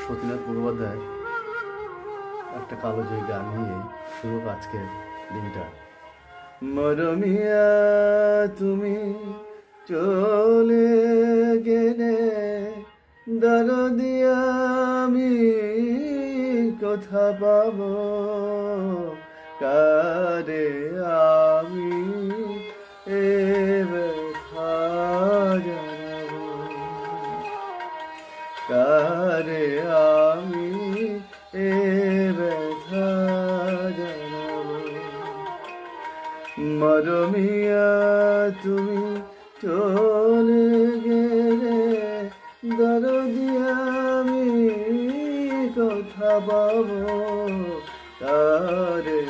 সতীনাথ মুখোপাধ্যায় একটা কালোজয়ী গান নিয়ে শুরু আজকের দিনটা। মরমিয়া তুমি চলে গেলে দরদিয়া আমি কোথা পাব, কারে আমি এ ব্যথা জানাবো, কারে আমি এ ব্যথা জানাবো। মরমিয়া তুমি চলে গেলে দরদিয়া আমি কোথা পাবো, কারে